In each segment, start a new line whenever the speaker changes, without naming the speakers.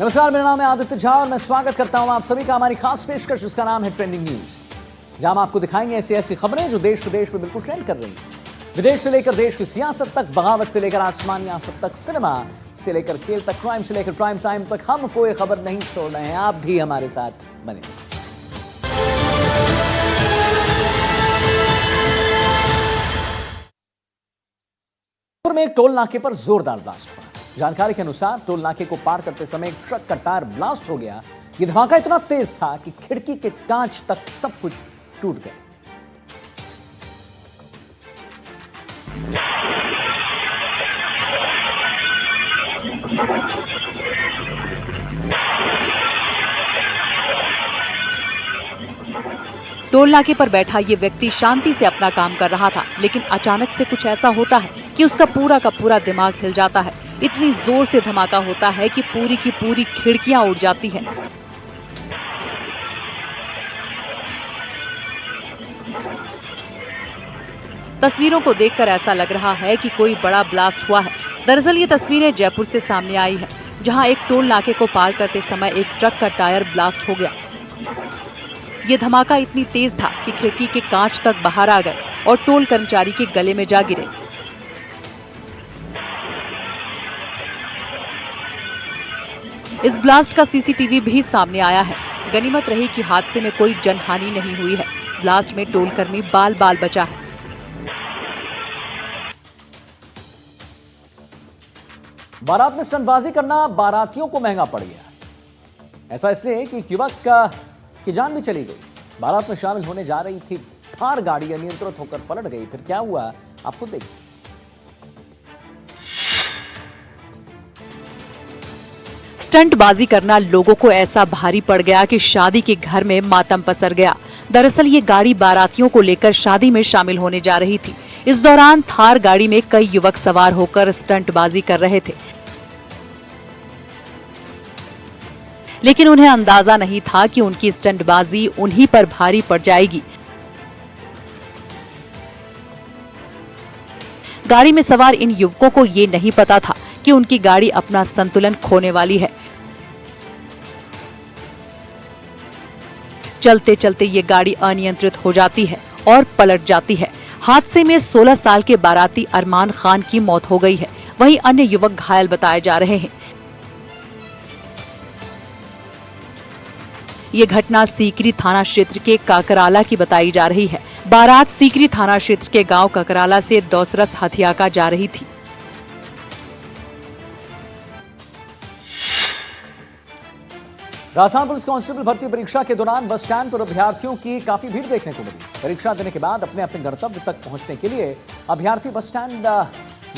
नमस्कार, मेरा नाम है आदित्य झा और मैं स्वागत करता हूं आप सभी का हमारी खास पेशकश जिसका नाम है ट्रेंडिंग न्यूज, जहां हम आपको दिखाएंगे ऐसी खबरें जो देश विदेश में बिल्कुल ट्रेंड कर रही हैं। विदेश से लेकर देश की सियासत तक, बगावत से लेकर आसमानी आफत तक, सिनेमा से लेकर खेल तक, क्राइम से लेकर प्राइम टाइम तक, हम कोई खबर नहीं छोड़ रहे हैं। आप भी हमारे साथ बने। में एक टोल नाके पर जोरदार ब्लास्ट हुआ। जानकारी के अनुसार टोल नाके को पार करते समय एक ट्रक का टायर ब्लास्ट हो गया। यह धमाका इतना तेज था कि खिड़की के कांच तक सब कुछ टूट गया।
टोल नाके पर बैठा ये व्यक्ति शांति से अपना काम कर रहा था, लेकिन अचानक से कुछ ऐसा होता है कि उसका पूरा का पूरा दिमाग हिल जाता है। इतनी जोर से धमाका होता है कि पूरी की पूरी खिड़कियां उड़ जाती हैं। तस्वीरों को देखकर ऐसा लग रहा है कि कोई बड़ा ब्लास्ट हुआ है। दरअसल ये तस्वीरें जयपुर से सामने आई है, जहां एक टोल नाके को पार करते समय एक ट्रक का टायर ब्लास्ट हो गया। ये धमाका इतनी तेज था कि खिड़की के कांच तक बाहर आ गए और टोल कर्मचारी के गले में जा गिरे। इस ब्लास्ट का सीसीटीवी भी सामने आया है। गनीमत रही कि हादसे में कोई जनहानि नहीं हुई है। ब्लास्ट में टोल कर्मी बाल बाल बचा है।
बारात में स्टंटबाजी करना बारातियों को महंगा पड़ गया। ऐसा इसलिए कि एक युवक की जान भी चली गई। बारात में शामिल होने जा रही थी थार गाड़ी अनियंत्रित होकर पलट गई। फिर क्या हुआ आप खुद देखिए।
स्टंटबाजी करना लोगों को ऐसा भारी पड़ गया कि शादी के घर में मातम पसर गया। दरअसल ये गाड़ी बारातियों को लेकर शादी में शामिल होने जा रही थी। इस दौरान थार गाड़ी में कई युवक सवार होकर स्टंटबाजी कर रहे थे, लेकिन उन्हें अंदाजा नहीं था कि उनकी स्टंटबाजी उन्हीं पर भारी पड़ जाएगी। गाड़ी में सवार इन युवकों को ये नहीं पता था कि उनकी गाड़ी अपना संतुलन खोने वाली है। चलते चलते ये गाड़ी अनियंत्रित हो जाती है और पलट जाती है। हादसे में 16 साल के बाराती अरमान खान की मौत हो गई है। वहीं अन्य युवक घायल बताए जा रहे हैं। ये घटना सीकरी थाना क्षेत्र के काकराला की बताई जा रही है। बारात सीकरी थाना क्षेत्र के गांव काकराला से दौसरस हथियाका जा रही थी।
राजस्थान पुलिस कांस्टेबल भर्ती परीक्षा के दौरान बस स्टैंड पर अभ्यर्थियों की काफी भीड़ देखने को मिली। परीक्षा देने के बाद अपने अपने गंतव्य तक पहुंचने के लिए अभ्यर्थी बस स्टैंड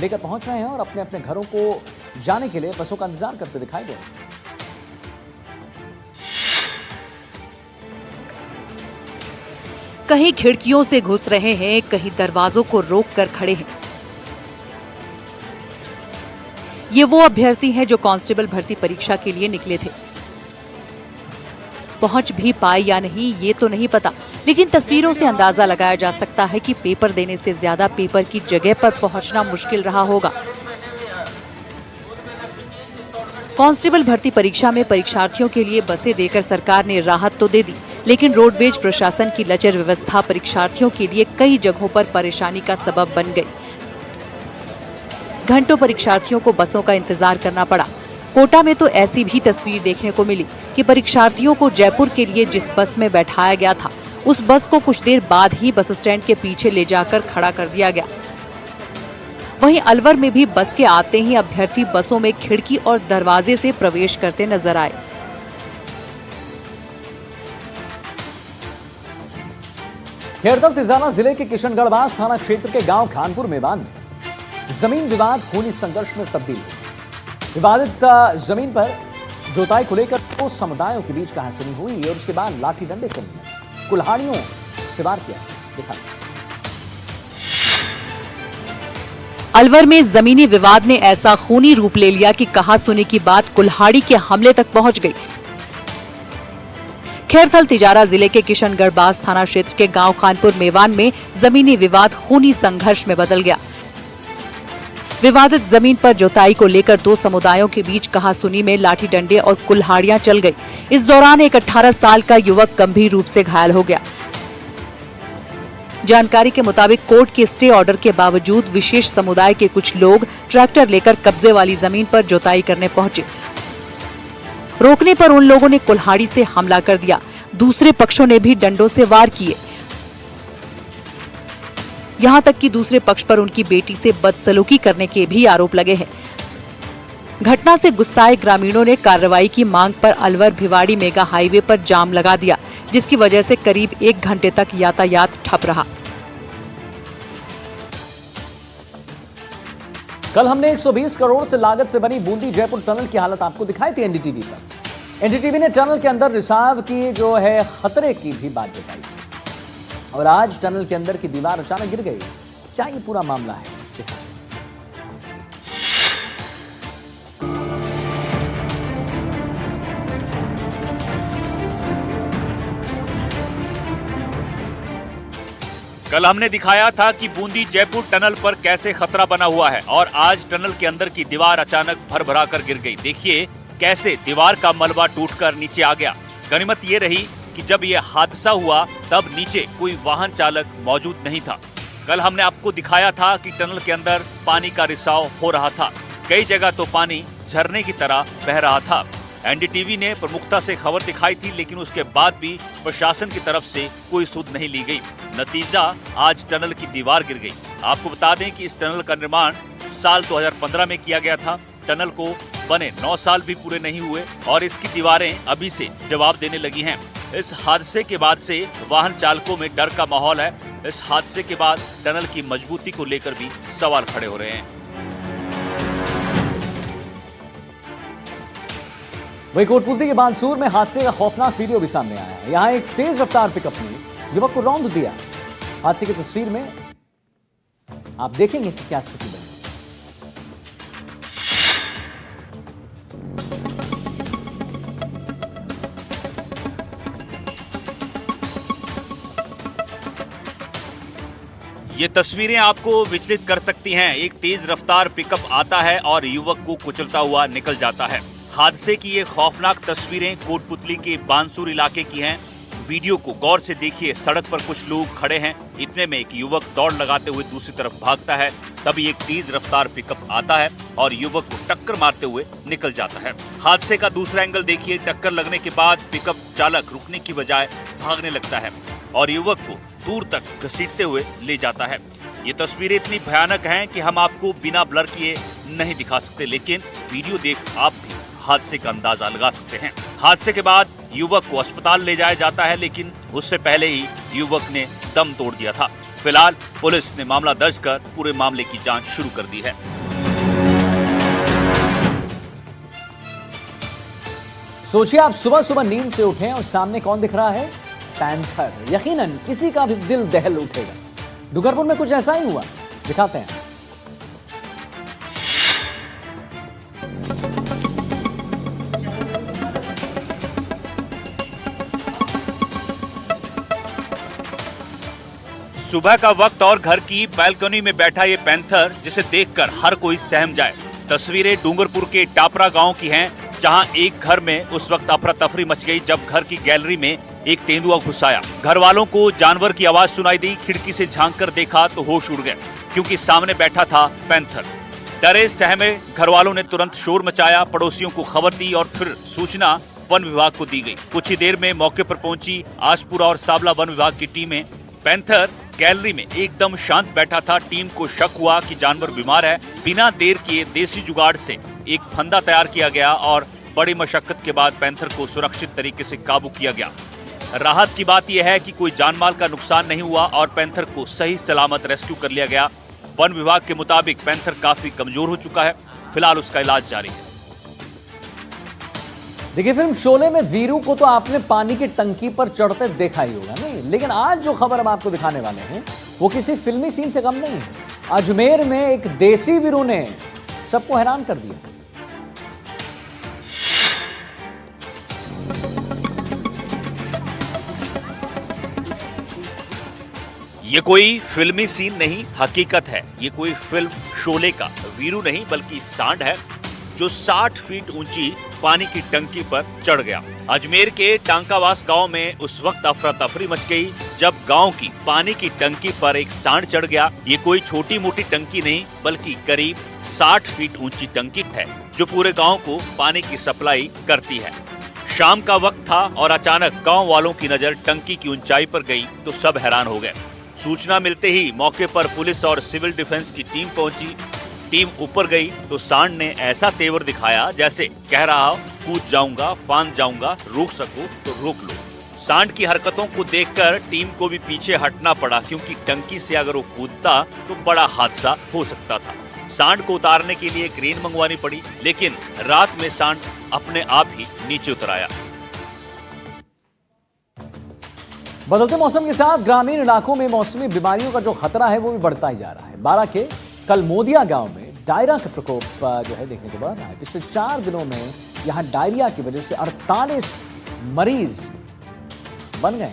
लेकर पहुंच रहे हैं और अपने अपने घरों को जाने के लिए बसों का इंतजार करते दिखाई दे रहे हैं।
कहीं खिड़कियों से घुस रहे हैं, कहीं दरवाजों को रोक कर खड़े हैं। ये वो अभ्यर्थी हैं जो कांस्टेबल भर्ती परीक्षा के लिए निकले थे। पहुंच भी पाए या नहीं ये तो नहीं पता, लेकिन तस्वीरों से अंदाजा लगाया जा सकता है कि पेपर देने से ज्यादा पेपर की जगह पर पहुंचना मुश्किल रहा होगा। कांस्टेबल भर्ती परीक्षा में परीक्षार्थियों के लिए बसें देकर सरकार ने राहत तो दे दी, लेकिन रोडवेज प्रशासन की लचर व्यवस्था परीक्षार्थियों के लिए कई जगहों पर परेशानी का सबब बन गई। घंटों परीक्षार्थियों को बसों का इंतजार करना पड़ा। कोटा में तो ऐसी भी तस्वीर देखने को मिली कि परीक्षार्थियों को जयपुर के लिए जिस बस में बैठाया गया था, उस बस को कुछ देर बाद ही बस स्टैंड के पीछे ले जाकर खड़ा कर दिया गया। वहीं अलवर में भी बस के आते ही अभ्यर्थी बसों में खिड़की और दरवाजे से प्रवेश करते नजर आए।
खैरतल तिजाना जिले के किशनगढ़बास थाना क्षेत्र के गांव खानपुर मैदान में जमीन विवाद खूनी संघर्ष में तब्दील हुआ। विवादित जमीन पर जोताई को लेकर दो समुदायों के बीच कहासुनी हुई और उसके बाद लाठी डंडे से कुल्हाड़ियों से वार किया। दिखा
अलवर में जमीनी विवाद ने ऐसा खूनी रूप ले लिया कि कहासुनी की बात कुल्हाड़ी के हमले तक पहुंच गई। खैरथल तिजारा जिले के किशनगढ़बास थाना क्षेत्र के गांव खानपुर मेवान में जमीनी विवाद खूनी संघर्ष में बदल गया। विवादित जमीन पर जुताई को लेकर दो समुदायों के बीच कहासुनी में लाठी डंडे और कुल्हाड़ियां चल गई। इस दौरान एक 18 साल का युवक गंभीर रूप से घायल हो गया। जानकारी के मुताबिक कोर्ट के स्टे ऑर्डर के बावजूद विशेष समुदाय के कुछ लोग ट्रैक्टर लेकर कब्जे वाली जमीन पर जुताई करने पहुंचे। रोकने पर उन लोगों ने कुल्हाड़ी से हमला कर दिया। दूसरे पक्षों ने भी डंडों से वार किए। यहां तक कि दूसरे पक्ष पर उनकी बेटी से बदसलूकी करने के भी आरोप लगे हैं। घटना से गुस्साए ग्रामीणों ने कार्रवाई की मांग पर अलवर भिवाड़ी मेगा हाईवे पर जाम लगा दिया, जिसकी वजह से करीब 1 घंटे तक यातायात ठप रहा।
कल हमने 120 करोड़ से लागत से बनी बूंदी जयपुर टनल की हालत आपको दिखाई थी एनडीटीवी पर। एनडीटीवी ने टनल के अंदर रिसाव की जो है खतरे की भी बात बताई और आज टनल के अंदर की दीवार अचानक गिर गई। क्या ये पूरा मामला है?
कल हमने दिखाया था कि बूंदी जयपुर टनल पर कैसे खतरा बना हुआ है और आज टनल के अंदर की दीवार अचानक भरभरा कर गिर गई। देखिए कैसे दीवार का मलबा टूटकर नीचे आ गया। गनीमत ये रही कि जब ये हादसा हुआ तब नीचे कोई वाहन चालक मौजूद नहीं था। कल हमने आपको दिखाया था कि टनल के अंदर पानी का रिसाव हो रहा था। कई जगह तो पानी झरने की तरह बह रहा था। एनडीटीवी ने प्रमुखता से खबर दिखाई थी, लेकिन उसके बाद भी प्रशासन की तरफ से कोई सुध नहीं ली गई। नतीजा आज टनल की दीवार गिर गई। आपको बता दें कि इस टनल का निर्माण साल 2015 में किया गया था। टनल को बने 9 साल भी पूरे नहीं हुए और इसकी दीवारें अभी से जवाब देने लगी हैं। इस हादसे के बाद से वाहन चालकों में डर का माहौल है। इस हादसे के बाद टनल की मजबूती को लेकर भी सवाल खड़े हो रहे हैं।
वही कोटपुतली के बानसूर में हादसे का खौफनाक वीडियो भी सामने आया है। यहां एक तेज रफ्तार पिकअप ने युवक को रौंद दिया। हादसे की तस्वीर में आप देखेंगे कि क्या स्थिति बनी।
ये तस्वीरें आपको विचलित कर सकती हैं। एक तेज रफ्तार पिकअप आता है और युवक को कुचलता हुआ निकल जाता है। हादसे की ये खौफनाक तस्वीरें कोटपुतली के बानसूर इलाके की हैं। वीडियो को गौर से देखिए। सड़क पर कुछ लोग खड़े हैं। इतने में एक युवक दौड़ लगाते हुए दूसरी तरफ भागता है। तभी एक तेज रफ्तार पिकअप आता है और युवक को टक्कर मारते हुए निकल जाता है। हादसे का दूसरा एंगल देखिए। टक्कर लगने के बाद पिकअप चालक रुकने की बजाय भागने लगता है और युवक को दूर तक घसीटते हुए ले जाता है। ये तस्वीरें इतनी भयानक हैं कि हम आपको बिना ब्लर किए नहीं दिखा सकते, लेकिन वीडियो देख आप भी हादसे का अंदाजा लगा सकते हैं। हादसे के बाद युवक को अस्पताल ले जाया जाता है, लेकिन उससे पहले ही युवक ने दम तोड़ दिया था। फिलहाल पुलिस ने मामला दर्ज कर पूरे मामले की जांच शुरू कर दी है।
सोचिए आप सुबह सुबह नींद से उठें और सामने कौन दिख रहा है? पैंथर। यकीनन किसी का भी दिल दहल उठेगा। डूंगरपुर में कुछ ऐसा ही हुआ, दिखाते हैं।
सुबह का वक्त और घर की बालकनी में बैठा ये पैंथर, जिसे देखकर हर कोई सहम जाए। तस्वीरें डूंगरपुर के टापरा गांव की हैं, जहां एक घर में उस वक्त अफरा तफरी मच गई जब घर की गैलरी में एक तेंदुआ घुस आया। घर वालों को जानवर की आवाज सुनाई दी। खिड़की से झांक कर देखा तो होश उड़ गए, क्योंकि सामने बैठा था पैंथर। डरे सहमे घर वालों ने तुरंत शोर मचाया, पड़ोसियों को खबर दी और फिर सूचना वन विभाग को दी गई। कुछ ही देर में मौके पर पहुंची आसपुरा और साबला वन विभाग की टीमें। पैंथर गैलरी में एकदम शांत बैठा था। टीम को शक हुआ कि जानवर बीमार है। बिना देर किए देसी जुगाड़ से एक फंदा तैयार किया गया और बड़ी मशक्कत के बाद पैंथर को सुरक्षित तरीके से काबू किया गया। राहत की बात यह है कि कोई जानमाल का नुकसान नहीं हुआ और पैंथर को सही सलामत रेस्क्यू कर लिया गया। वन विभाग के मुताबिक पैंथर काफी कमजोर हो चुका है। फिलहाल उसका इलाज जारी है।
देखिए, फिल्म शोले में वीरू को तो आपने पानी की टंकी पर चढ़ते देखा ही होगा, नहीं? लेकिन आज जो खबर हम आपको दिखाने वाले हैं वो किसी फिल्मी सीन से कम नहीं है। अजमेर में एक देसी वीरू ने सबको हैरान कर दिया।
ये कोई फिल्मी सीन नहीं, हकीकत है। ये कोई फिल्म शोले का वीरू नहीं बल्कि सांड है जो 60 फीट ऊंची पानी की टंकी पर चढ़ गया। अजमेर के टांकावास गांव में उस वक्त अफरा तफरी मच गई जब गांव की पानी की टंकी पर एक सांड चढ़ गया। ये कोई छोटी मोटी टंकी नहीं बल्कि करीब 60 फीट ऊंची टंकी है जो पूरे गांव को पानी की सप्लाई करती है। शाम का वक्त था और अचानक गांव वालों की नजर टंकी की ऊंचाई पर गई तो सब हैरान हो गए। सूचना मिलते ही मौके पर पुलिस और सिविल डिफेंस की टीम पहुंची। टीम ऊपर गई तो सांड ने ऐसा तेवर दिखाया जैसे कह रहा कूद जाऊंगा, फांद जाऊंगा, रोक सको तो रोक लो। सांड की हरकतों को देखकर टीम को भी पीछे हटना पड़ा क्योंकि टंकी से अगर वो कूदता तो बड़ा हादसा हो सकता था। सांड को उतारने के लिए क्रेन मंगवानी पड़ी लेकिन रात में सांड अपने आप ही नीचे उतर आया।
बदलते मौसम के साथ ग्रामीण इलाकों में मौसमी बीमारियों का जो खतरा है वो भी बढ़ता ही जा रहा है। बारां के कलमोदिया गांव में डायरिया का प्रकोप जो है देखने को मिल रहा है। पिछले 4 दिनों में यहां डायरिया की वजह से 48 मरीज बन गए।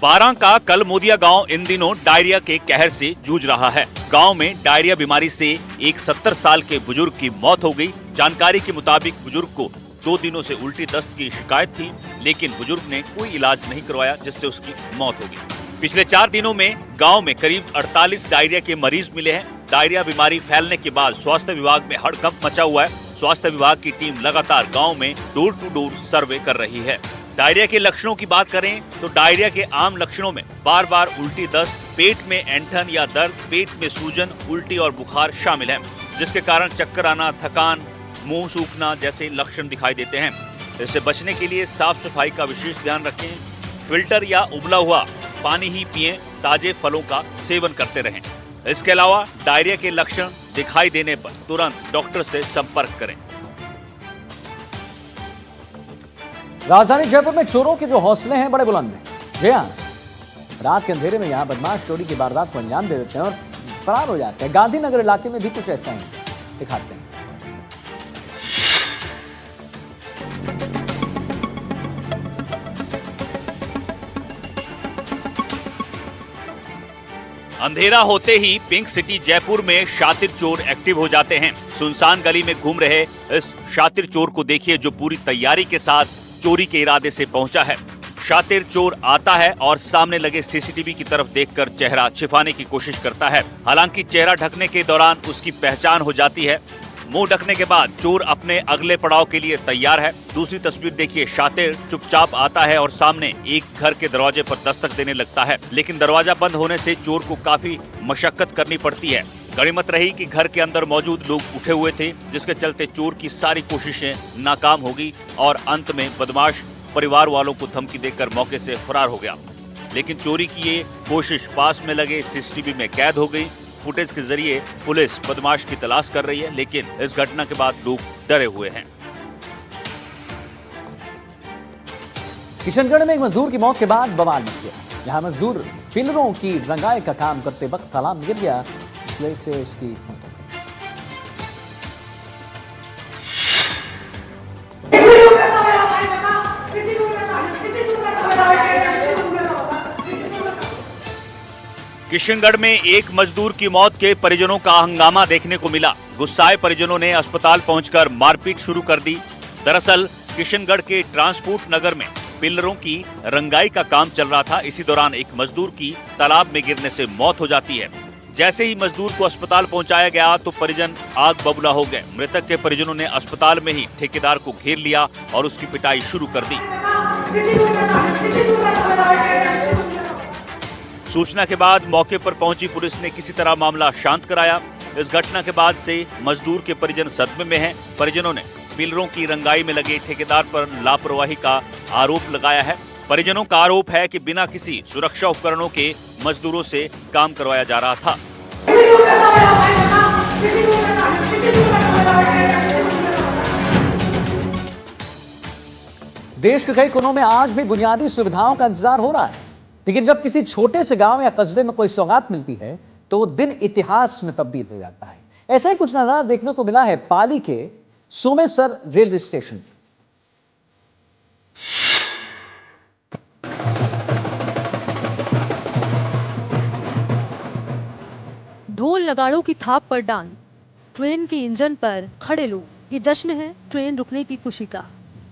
बारां का कलमोदिया गांव इन दिनों डायरिया के कहर से जूझ रहा है। गांव में डायरिया बीमारी से एक 70 साल के बुजुर्ग की मौत हो गई। जानकारी के मुताबिक बुजुर्ग को 2 दिनों से उल्टी दस्त की शिकायत थी लेकिन बुजुर्ग ने कोई इलाज नहीं करवाया जिससे उसकी मौत हो गई। पिछले 4 दिनों में गांव में करीब 48 डायरिया के मरीज मिले हैं। डायरिया बीमारी फैलने के बाद स्वास्थ्य विभाग में हड़कंप मचा हुआ है। स्वास्थ्य विभाग की टीम लगातार गाँव में डोर टू डोर सर्वे कर रही है। डायरिया के लक्षणों की बात करें तो डायरिया के आम लक्षणों में बार बार उल्टी दस्त, पेट में ऐंठन या दर्द, पेट में सूजन, उल्टी और बुखार शामिल हैं, जिसके कारण चक्कर आना, थकान, मुंह सूखना जैसे लक्षण दिखाई देते हैं। इससे बचने के लिए साफ सफाई का विशेष ध्यान रखें। फिल्टर या उबला हुआ पानी ही पिएं, ताजे फलों का सेवन करते रहें। इसके अलावा डायरिया के लक्षण दिखाई देने पर तुरंत डॉक्टर से संपर्क करें।
राजधानी जयपुर में चोरों के जो हौसले हैं बड़े बुलंद हैं। जी हाँ, रात के अंधेरे में यहां बदमाश चोरी की वारदात को अंजाम दे देते हैं और फरार हो जाते हैं। गांधीनगर इलाके में भी कुछ ऐसा ही दिखाते हैं।
अंधेरा होते ही पिंक सिटी जयपुर में शातिर चोर एक्टिव हो जाते हैं। सुनसान गली में घूम रहे इस शातिर चोर को देखिए जो पूरी तैयारी के साथ चोरी के इरादे से पहुंचा है। शातिर चोर आता है और सामने लगे सीसीटीवी की तरफ देखकर चेहरा छिपाने की कोशिश करता है। हालांकि चेहरा ढकने के दौरान उसकी पहचान हो जाती है। मुंह ढकने के बाद चोर अपने अगले पड़ाव के लिए तैयार है। दूसरी तस्वीर देखिए, शातिर चुपचाप आता है और सामने एक घर के दरवाजे पर दस्तक देने लगता है, लेकिन दरवाजा बंद होने से चोर को काफी मशक्कत करनी पड़ती है। गनीमत रही कि घर के अंदर मौजूद लोग उठे हुए थे, जिसके चलते चोर की सारी कोशिशें नाकाम हो गई और अंत में बदमाश परिवार वालों को धमकी देकर मौके से फरार हो गया। लेकिन चोरी की ये कोशिश पास में लगे सीसीटीवी में कैद हो गई। फुटेज के जरिए पुलिस बदमाश की तलाश कर रही है, लेकिन इस घटना के बाद लोग डरे हुए हैं।
किशनगढ़ में एक मजदूर की मौत के बाद बवाल मच गया। यहाँ मजदूर पिलरों की रंगाई का काम करते वक्त तालाब में गिर गया, इसलिए से उसकी मौत हो गई।
किशनगढ़ में एक मजदूर की मौत के परिजनों का हंगामा देखने को मिला। गुस्साए परिजनों ने अस्पताल पहुंचकर मारपीट शुरू कर दी। दरअसल किशनगढ़ के ट्रांसपोर्ट नगर में पिलरों की रंगाई का काम चल रहा था। इसी दौरान एक मजदूर की तालाब में गिरने से मौत हो जाती है। जैसे ही मजदूर को अस्पताल पहुंचाया गया तो परिजन आग बबूला हो गए। मृतक के परिजनों ने अस्पताल में ही ठेकेदार को घेर लिया और उसकी पिटाई शुरू कर दी। सूचना के बाद मौके पर पहुंची पुलिस ने किसी तरह मामला शांत कराया। इस घटना के बाद से मजदूर के परिजन सदमे में हैं। परिजनों ने पिलरों की रंगाई में लगे ठेकेदार पर लापरवाही का आरोप लगाया है। परिजनों का आरोप है कि बिना किसी सुरक्षा उपकरणों के मजदूरों से काम करवाया जा रहा था।
देश के कई कोनों में आज भी बुनियादी सुविधाओं का इंतजार हो रहा है, लेकिन जब किसी छोटे से गांव या कस्बे में कोई सौगात मिलती है तो वो दिन इतिहास में तब्दील हो जाता है। ऐसा ही कुछ नजारा देखने को मिला है पाली के सोमेसर रेलवे स्टेशन।
ढोल नगाड़ों की थाप पर डांस, ट्रेन के इंजन पर खड़े लोग, ये जश्न है ट्रेन रुकने की खुशी का।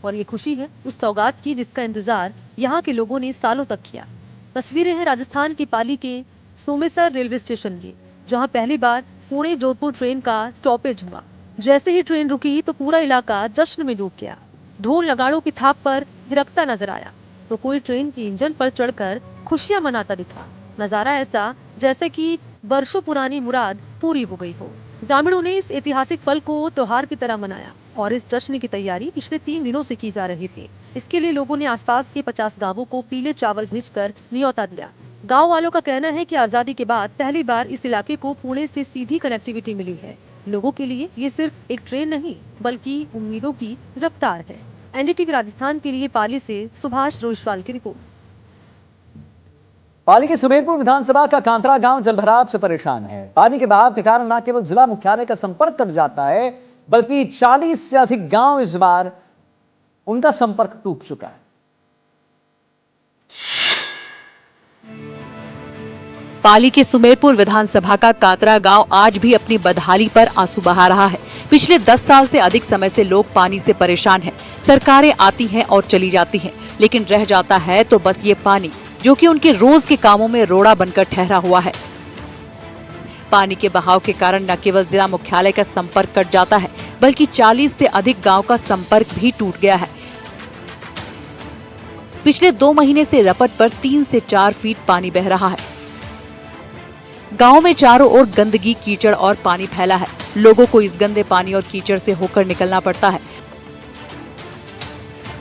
और ये खुशी है उस सौगात की जिसका इंतजार यहाँ के लोगों ने सालों तक किया। तस्वीरें हैं राजस्थान की पाली के सोमेसर रेलवे स्टेशन की, जहाँ पहली बार पुणे जोधपुर ट्रेन का स्टॉपेज हुआ। जैसे ही ट्रेन रुकी तो पूरा इलाका जश्न में डूब गया। ढोल नगाड़ों की थाप पर थिरकता नजर आया तो कोई ट्रेन के इंजन पर चढ़कर खुशियां मनाता दिखा। नजारा ऐसा जैसे कि वर्षों पुरानी मुराद पूरी हो गई हो। ग्रामीणों ने इस ऐतिहासिक पल को त्योहार की तरह मनाया और इस जश्न की तैयारी पिछले 3 दिनों से की जा रही थी। इसके लिए लोगों ने आसपास के 50 गांवों को पीले चावल भेजकर न्योता दिया। गांव वालों का कहना है कि आजादी के बाद पहली बार इस इलाके को पुणे से सीधी कनेक्टिविटी मिली है। लोगों के लिए ये सिर्फ एक ट्रेन नहीं बल्कि उम्मीदों की रफ्तार है। एनडीटीवी राजस्थान के लिए पाली से सुभाष रोहिशवाल की रिपोर्ट।
पाली के सुमेरपुर विधानसभा का कांतरा गांव जलभराव से परेशान है। पानी के बहाव के कारण न केवल जिला मुख्यालय का संपर्क कट जाता है बल्कि 40 से अधिक गांव इस बार उनका संपर्क टूट चुका है।
पाली के सुमेरपुर विधानसभा का कातरा गांव आज भी अपनी बदहाली पर आंसू बहा रहा है। पिछले 10 साल से अधिक समय से लोग पानी से परेशान हैं। सरकारें आती हैं और चली जाती हैं, लेकिन रह जाता है तो बस ये पानी, जो कि उनके रोज के कामों में रोड़ा बनकर ठहरा हुआ है। पानी के बहाव के कारण न केवल जिला मुख्यालय का संपर्क कट जाता है बल्कि 40 से अधिक गांव का संपर्क भी टूट गया है। पिछले 2 महीने से रपट पर 3 से 4 फीट पानी बह रहा है। गांव में चारों ओर गंदगी, कीचड़ और पानी फैला है। लोगों को इस गंदे पानी और कीचड़ से होकर निकलना पड़ता है।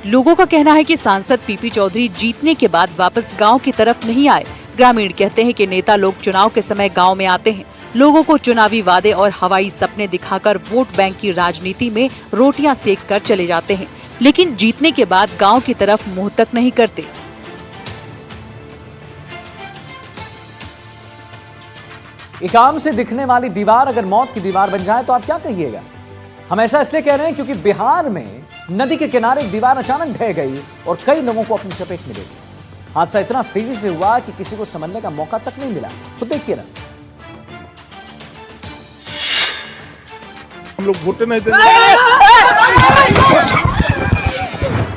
लोगों का कहना है कि सांसद पीपी चौधरी जीतने के बाद वापस गांव की तरफ नहीं आए। ग्रामीण कहते हैं कि नेता लोग चुनाव के समय गांव में आते हैं, लोगों को चुनावी वादे और हवाई सपने दिखाकर वोट बैंक की राजनीति में रोटियां सेक कर चले जाते हैं, लेकिन जीतने के बाद गांव की तरफ मुंह तक नहीं करते।
एक आम से दिखने वाली दीवार अगर मौत की दीवार बन जाए तो आप क्या कहिएगा? हम ऐसा इसलिए कह रहे हैं क्योंकि बिहार में नदी के किनारे एक दीवार अचानक ढह गई और कई लोगों को अपनी चपेट में ले गई। हादसा इतना तेजी से हुआ कि किसी को समझने का मौका तक नहीं मिला। तो देखिए ना,
हम लोग वोट नहीं देंगे।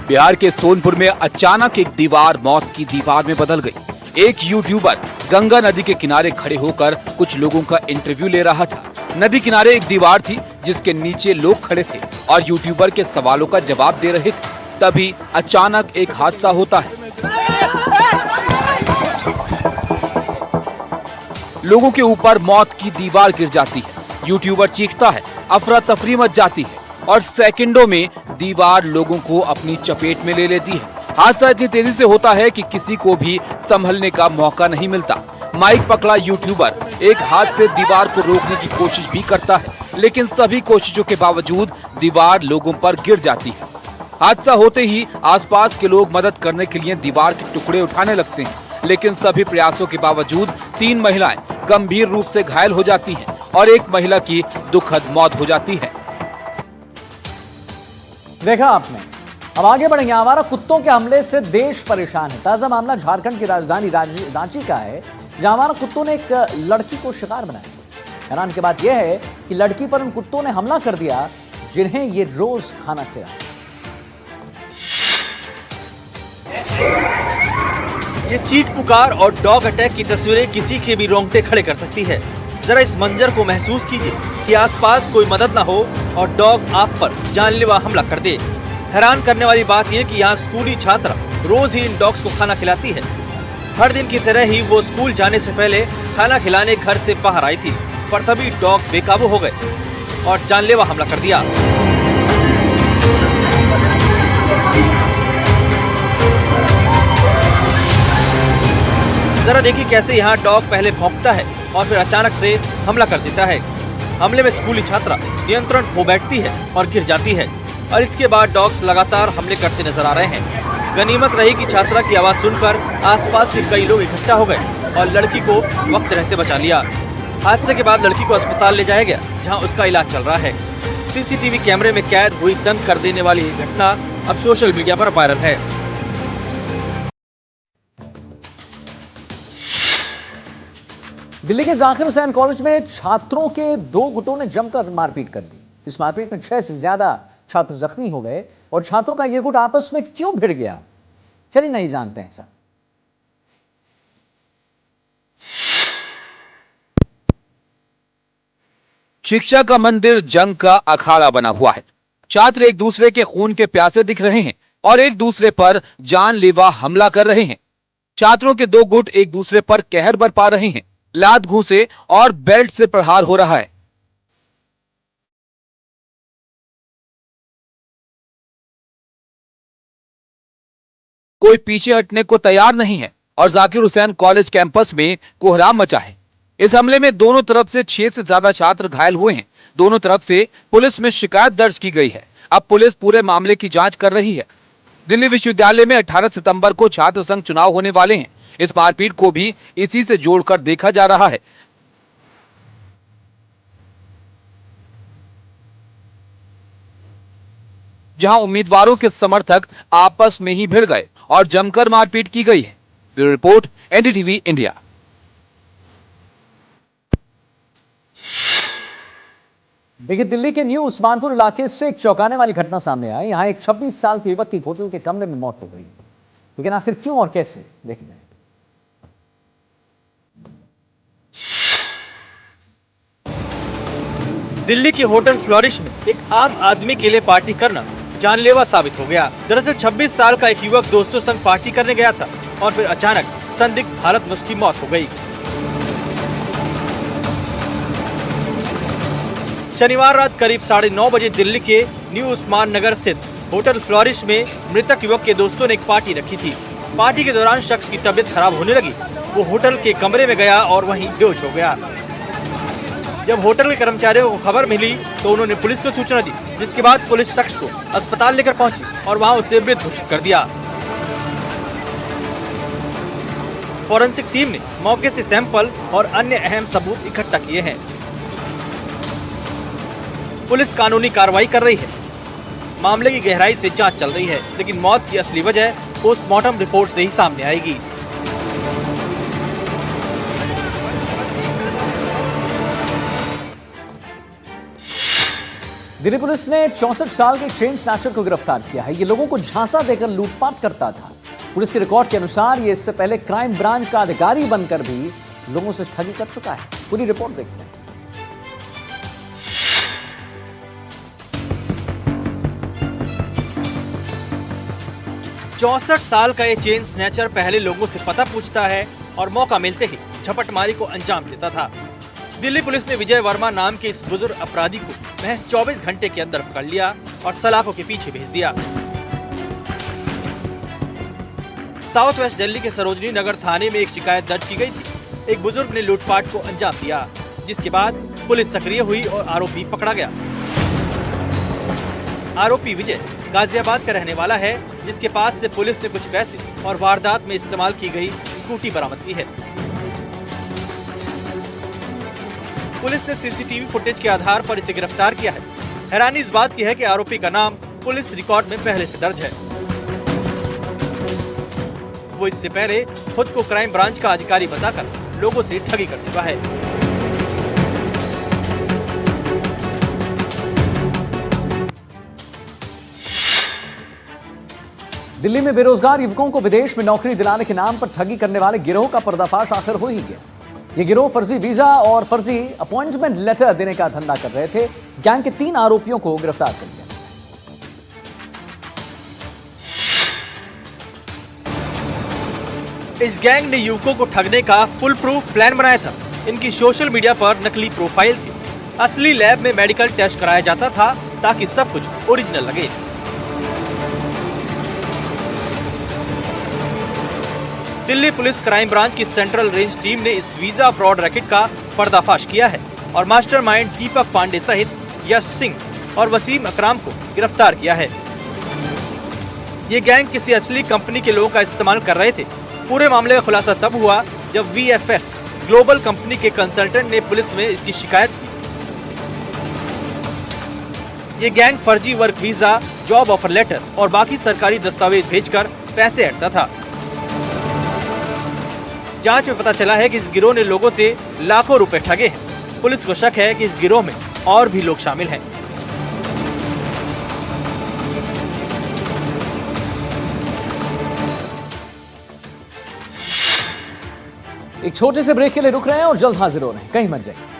बिहार के सोनपुर में अचानक एक दीवार मौत की दीवार में बदल गई। एक यूट्यूबर गंगा नदी के किनारे खड़े होकर कुछ लोगों का इंटरव्यू ले रहा था। नदी किनारे एक दीवार थी जिसके नीचे लोग खड़े थे और यूट्यूबर के सवालों का जवाब दे रहे थे। तभी अचानक एक हादसा होता है। लोगों के ऊपर मौत की दीवार गिर जाती है। यूट्यूबर चीखता है, अफरा तफरी मच जाती है और सेकंडों में दीवार लोगों को अपनी चपेट में ले लेती है। हादसा इतनी तेजी से होता है कि किसी को भी संभलने का मौका नहीं मिलता। माइक पकड़ा यूट्यूबर एक हाथ से दीवार को रोकने की कोशिश भी करता है, लेकिन सभी कोशिशों के बावजूद दीवार लोगों पर गिर जाती है। हादसा होते ही आसपास के लोग मदद करने के लिए दीवार के टुकड़े उठाने लगते हैं, लेकिन सभी प्रयासों के बावजूद 3 महिलाएं गंभीर रूप से घायल हो जाती हैं और एक महिला की दुखद मौत हो जाती है।
देखा आपने। अब आगे बढ़ेंगे। आवारा कुत्तों के हमले से देश परेशान है। ताजा मामला झारखंड की राजधानी रांची का है, जहां आवारा कुत्तों ने एक लड़की को शिकार बनाया। हैरान की बात यह है कि लड़की पर उन कुत्तों ने हमला कर दिया जिन्हें ये रोज खाना खिलाया।
ये चीख पुकार और डॉग अटैक की तस्वीरें किसी के भी रोंगटे खड़े कर सकती है। जरा इस मंजर को महसूस कीजिए कि आसपास कोई मदद ना हो और डॉग आप पर जानलेवा हमला कर दे। हैरान करने वाली बात यह कि यहाँ स्कूली छात्रा रोज ही इन डॉग्स को खाना खिलाती है। हर दिन की तरह ही वो स्कूल जाने से पहले खाना खिलाने घर से बाहर आई थी, पर तभी डॉग बेकाबू हो गए और जानलेवा हमला कर दिया। जरा देखिए कैसे यहाँ डॉग पहले भौंकता है और फिर अचानक से हमला कर देता है। हमले में स्कूली छात्रा नियंत्रण खो बैठती है और गिर जाती है और इसके बाद डॉग्स लगातार हमले करते नजर आ रहे हैं। गनीमत रही कि छात्रा की आवाज सुनकर आसपास के कई लोग इकट्ठा हो गए और लड़की को वक्त रहते बचा लिया। हादसे के बाद लड़की को अस्पताल ले जाया गया, जहां उसका इलाज चल रहा है। सीसीटीवी कैमरे में कैद हुई दंग कर देने वाली ये घटना अब सोशल मीडिया पर वायरल है।
दिल्ली के जाकिर हुसैन कॉलेज में छात्रों के 2 गुटों ने जमकर मारपीट कर दी। इस मारपीट में 6 से ज्यादा छात्र जख्मी हो गए और छात्रों का यह गुट आपस में क्यों भिड़ गया, चलिए नहीं जानते हैं सर।
शिक्षा का मंदिर जंग का अखाड़ा बना हुआ है। छात्र एक दूसरे के खून के प्यासे दिख रहे हैं और एक दूसरे पर जानलेवा हमला कर रहे हैं। छात्रों के 2 गुट एक दूसरे पर कहर बरपा रहे हैं। लात घूंसे और बेल्ट से प्रहार हो रहा है। कोई पीछे हटने को तैयार नहीं है और जाकिर हुसैन कॉलेज कैंपस में कोहराम मचा है। इस हमले में दोनों तरफ से 6 से ज्यादा छात्र घायल हुए हैं। दोनों तरफ से पुलिस में शिकायत दर्ज की गई है। अब पुलिस पूरे मामले की जांच कर रही है। दिल्ली विश्वविद्यालय में 18 सितंबर को छात्र संघ चुनाव होने वाले हैं। इस मारपीट को भी इसी से जोड़कर देखा जा रहा है। जहां उम्मीदवारों के समर्थक आपस में ही भिड़ गए और जमकर मारपीट की गई है। Bureau report, NDTV India.
देखिए, दिल्ली के न्यू उस्मानपुर इलाके से एक चौंकाने वाली घटना सामने आई। यहां एक 26 साल के युवक की होटल के कमरे में मौत हो गई। लेकिन आखिर क्यों और कैसे, देखिए।
दिल्ली के होटल फ्लोरिश में एक आम आदमी के लिए पार्टी करना जानलेवा साबित हो गया। दरअसल 26 साल का एक युवक दोस्तों संग पार्टी करने गया था और फिर अचानक संदिग्ध हालत में उसकी मौत हो गई। शनिवार रात करीब 9:30 बजे दिल्ली के न्यू उस्मान नगर स्थित होटल फ्लोरिश में मृतक युवक के दोस्तों ने एक पार्टी रखी थी। पार्टी के दौरान शख्स की तबीयत खराब होने लगी। वो होटल के कमरे में गया और वहीं बेहोश हो गया। जब होटल के कर्मचारियों को खबर मिली तो उन्होंने पुलिस को सूचना दी, जिसके बाद पुलिस शख्स को अस्पताल लेकर पहुंची और वहां उसे मृत घोषित कर दिया। फॉरेंसिक टीम ने मौके से सैंपल और अन्य अहम सबूत इकट्ठा किए हैं। पुलिस कानूनी कार्रवाई कर रही है। मामले की गहराई से जांच चल रही है, लेकिन मौत की असली वजह पोस्टमार्टम रिपोर्ट से ही सामने आएगी।
दिल्ली पुलिस ने 64 साल के चेन स्नैचर को गिरफ्तार किया है। ये लोगों को झांसा देकर लूटपाट करता था। पुलिस के रिकॉर्ड के अनुसार ये इससे पहले क्राइम ब्रांच का अधिकारी बनकर भी लोगों से ठगी कर चुका है। पूरी रिपोर्ट देखते हैं।
64 साल का ये चेन स्नैचर पहले लोगों से पता पूछता है और मौका मिलते ही झपटमारी को अंजाम देता था। दिल्ली पुलिस ने विजय वर्मा नाम के इस बुजुर्ग अपराधी को महज 24 घंटे के अंदर पकड़ लिया और सलाखों के पीछे भेज दिया। साउथ वेस्ट दिल्ली के सरोजनी नगर थाने में एक शिकायत दर्ज की गई थी। एक बुजुर्ग ने लूटपाट को अंजाम दिया, जिसके बाद पुलिस सक्रिय हुई और आरोपी पकड़ा गया। आरोपी विजय गाजियाबाद का रहने वाला है, जिसके पास से पुलिस ने कुछ पैसे और वारदात में इस्तेमाल की गई स्कूटी बरामद की है। पुलिस ने सीसीटीवी फुटेज के आधार पर इसे गिरफ्तार किया है। हैरानी इस बात की है कि आरोपी का नाम पुलिस रिकॉर्ड में पहले से दर्ज है। वो इससे पहले खुद को क्राइम ब्रांच का अधिकारी बताकर लोगों से ठगी कर चुका है।
दिल्ली में बेरोजगार युवकों को विदेश में नौकरी दिलाने के नाम पर ठगी करने वाले गिरोह का पर्दाफाश आखिर हो ही गया। ये गिरोह फर्जी वीजा और फर्जी अपॉइंटमेंट लेटर देने का धंधा कर रहे थे। गैंग के 3 आरोपियों को गिरफ्तार कर लिया।
इस गैंग ने युवकों को ठगने का फुल प्रूफ प्लान बनाया था। इनकी सोशल मीडिया पर नकली प्रोफाइल थी। असली लैब में मेडिकल टेस्ट कराया जाता था ताकि सब कुछ ओरिजिनल लगे। दिल्ली पुलिस क्राइम ब्रांच की सेंट्रल रेंज टीम ने इस वीजा फ्रॉड रैकेट का पर्दाफाश किया है और मास्टरमाइंड दीपक पांडे सहित यश सिंह और वसीम अकराम को गिरफ्तार किया है। ये गैंग किसी असली कंपनी के लोगों का इस्तेमाल कर रहे थे। पूरे मामले का खुलासा तब हुआ जब VFS ग्लोबल कंपनी के कंसल्टेंट ने पुलिस में इसकी शिकायत की। ये गैंग फर्जी work visa, job offer letter और बाकी सरकारी दस्तावेज भेजकर पैसे ऐंठता था। जांच में पता चला है कि इस गिरोह ने लोगों से लाखों रुपए ठगे हैं। पुलिस को शक है कि इस गिरोह में और भी लोग शामिल हैं।
एक छोटे से ब्रेक के लिए रुक रहे हैं और जल्द हाजिर हो रहे हैं, कहीं मत जाइए।